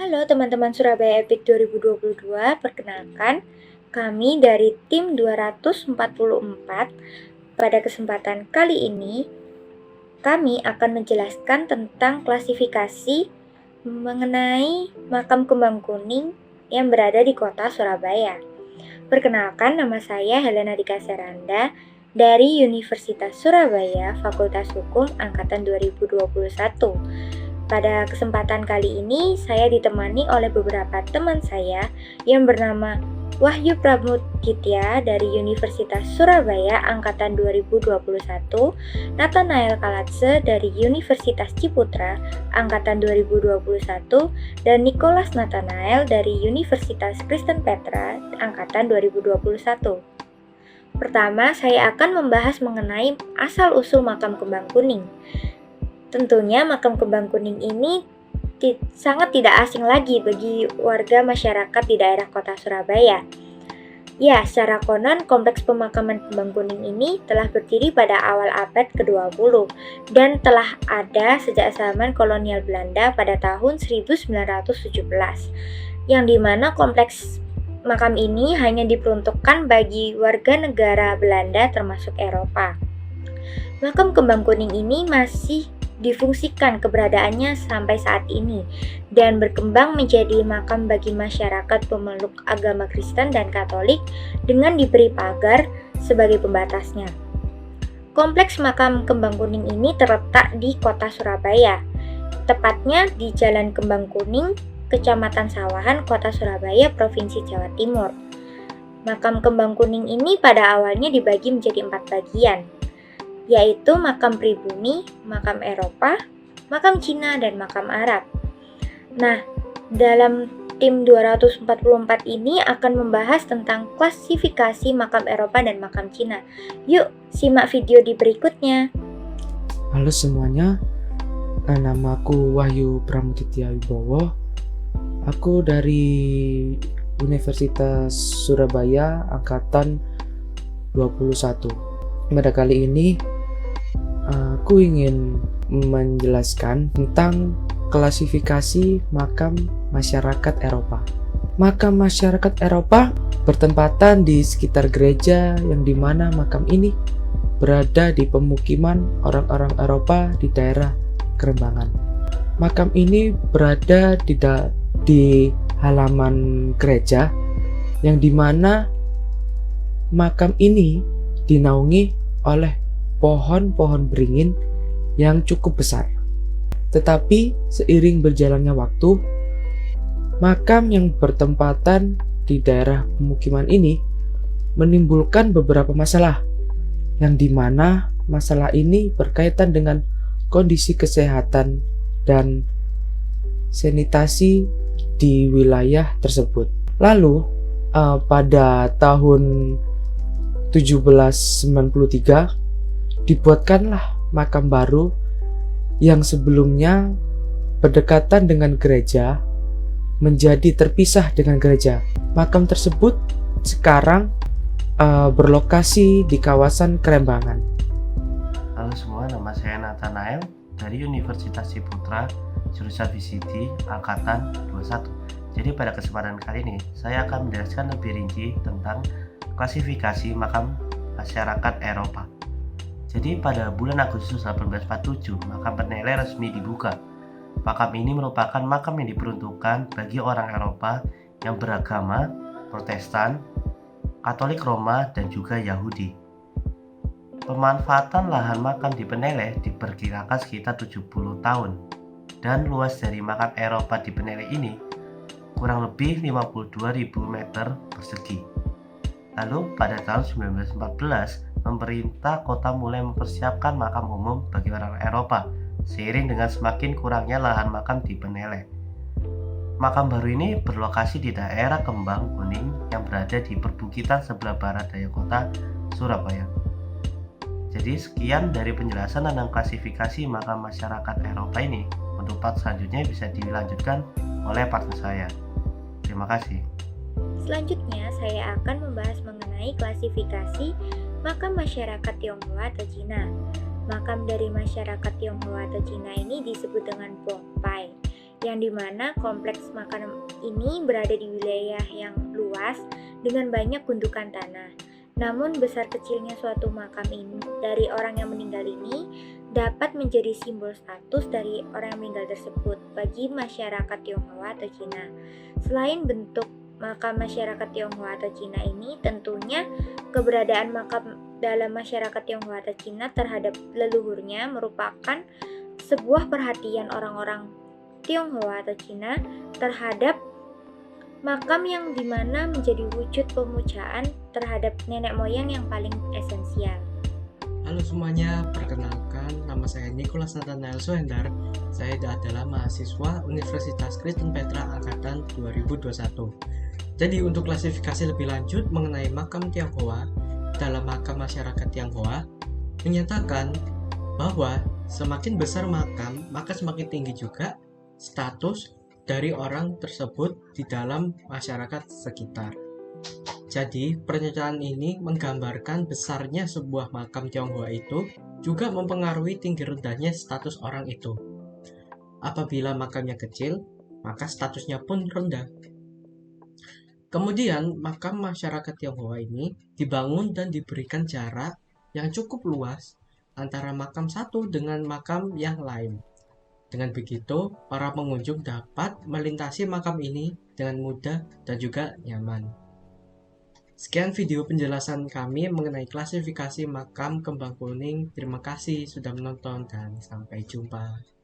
Halo teman-teman Surabaya Epic 2022, perkenalkan kami dari tim 244. Pada kesempatan kali ini, kami akan menjelaskan tentang klasifikasi mengenai makam kembang kuning yang berada di kota Surabaya. Perkenalkan, nama saya Helena Dika Seranda dari Universitas Surabaya, Fakultas Hukum Angkatan 2021. Pada kesempatan kali ini, saya ditemani oleh beberapa teman saya yang bernama Wahyu Pramuditya dari Universitas Surabaya Angkatan 2021, Nathanael Kalatse dari Universitas Ciputra Angkatan 2021, dan Nicholas Nathanael dari Universitas Kristen Petra Angkatan 2021. Pertama, saya akan membahas mengenai asal-usul makam kembang kuning. Tentunya makam kembang kuning ini sangat tidak asing lagi bagi warga masyarakat di daerah kota Surabaya. Ya, secara konon kompleks pemakaman kembang kuning ini telah berdiri pada awal abad ke-20 dan telah ada sejak zaman kolonial Belanda pada tahun 1917, yang dimana kompleks makam ini hanya diperuntukkan bagi warga negara Belanda termasuk Eropa. Makam kembang kuning ini masih difungsikan keberadaannya sampai saat ini dan berkembang menjadi makam bagi masyarakat pemeluk agama Kristen dan Katolik dengan diberi pagar sebagai pembatasnya. Kompleks makam kembang kuning ini terletak di kota Surabaya, tepatnya di Jalan Kembang Kuning, Kecamatan Sawahan, Kota Surabaya, Provinsi Jawa Timur. Makam kembang kuning ini pada awalnya dibagi menjadi 4 bagian, yaitu makam pribumi, makam Eropa, makam Cina, dan makam Arab. Nah, dalam tim 244 ini akan membahas tentang klasifikasi makam Eropa dan makam Cina. Yuk, simak video di berikutnya. Halo semuanya, namaku Wahyu Pramuditya Wibowo. Aku dari Universitas Surabaya Angkatan 21. Pada kali ini aku ingin menjelaskan tentang klasifikasi makam masyarakat Eropa. Makam masyarakat Eropa bertempatan di sekitar gereja yang dimana makam ini berada di pemukiman orang-orang Eropa di daerah Kerembangan. Makam ini berada di halaman gereja yang dimana makam ini dinaungi oleh pohon-pohon beringin yang cukup besar. Tetapi seiring berjalannya waktu, makam yang bertempatan di daerah pemukiman ini menimbulkan beberapa masalah, yang dimana masalah ini berkaitan dengan kondisi kesehatan dan sanitasi di wilayah tersebut. Lalu pada tahun 1793 dibuatkanlah makam baru yang sebelumnya berdekatan dengan gereja menjadi terpisah dengan gereja. Makam tersebut sekarang berlokasi di kawasan Kerembangan. Halo semua, nama saya Nathanael dari Universitas Ciputra, jurusan VCD Angkatan 21. Jadi pada kesempatan kali ini saya akan menjelaskan lebih rinci tentang klasifikasi makam masyarakat Eropa. Jadi pada bulan Agustus 1847, makam Peneleh resmi dibuka. Makam ini merupakan makam yang diperuntukkan bagi orang Eropa yang beragama Protestan, Katolik Roma, dan juga Yahudi. Pemanfaatan lahan makam di Peneleh diperkirakan sekitar 70 tahun, dan luas dari makam Eropa di Peneleh ini kurang lebih 52.000 meter persegi. Lalu pada tahun 1914, pemerintah kota mulai mempersiapkan makam umum bagi orang Eropa seiring dengan semakin kurangnya lahan makam di Peneleh. Makam baru ini berlokasi di daerah Kembang Kuning yang berada di perbukitan sebelah barat daya kota Surabaya. Jadi sekian dari penjelasan tentang klasifikasi makam masyarakat Eropa ini. Untuk part selanjutnya bisa dilanjutkan oleh partner saya. Terima kasih. Selanjutnya, saya akan membahas mengenai klasifikasi makam masyarakat Tionghoa atau Cina. Makam dari masyarakat Tionghoa atau Cina ini disebut dengan Bongpai. yang dimana kompleks makam ini berada di wilayah yang luas dengan banyak gundukan tanah. Namun besar kecilnya suatu makam ini dari orang yang meninggal ini dapat menjadi simbol status dari orang yang meninggal tersebut bagi masyarakat Tionghoa atau Cina. Selain bentuk makam masyarakat Tionghoa atau Cina ini, tentunya keberadaan makam dalam masyarakat Tionghoa atau Cina terhadap leluhurnya merupakan sebuah perhatian orang-orang Tionghoa atau Cina terhadap makam yang dimana menjadi wujud pemujaan terhadap nenek moyang yang paling esensial. Halo semuanya, perkenalkan nama saya Nicholas Nathanael Sohendar. Saya adalah mahasiswa Universitas Kristen Petra Angkatan 2021. Jadi untuk klasifikasi lebih lanjut mengenai makam Tionghoa dalam makam masyarakat Tionghoa menyatakan bahwa semakin besar makam, maka semakin tinggi juga status dari orang tersebut di dalam masyarakat sekitar. Jadi, pernyataan ini menggambarkan besarnya sebuah makam Tionghoa itu juga mempengaruhi tinggi rendahnya status orang itu. Apabila makamnya kecil, maka statusnya pun rendah. Kemudian, makam masyarakat Tionghoa ini dibangun dan diberikan jarak yang cukup luas antara makam satu dengan makam yang lain. Dengan begitu, para pengunjung dapat melintasi makam ini dengan mudah dan juga nyaman. Sekian video penjelasan kami mengenai klasifikasi makam kembang kuning. Terima kasih sudah menonton dan sampai jumpa.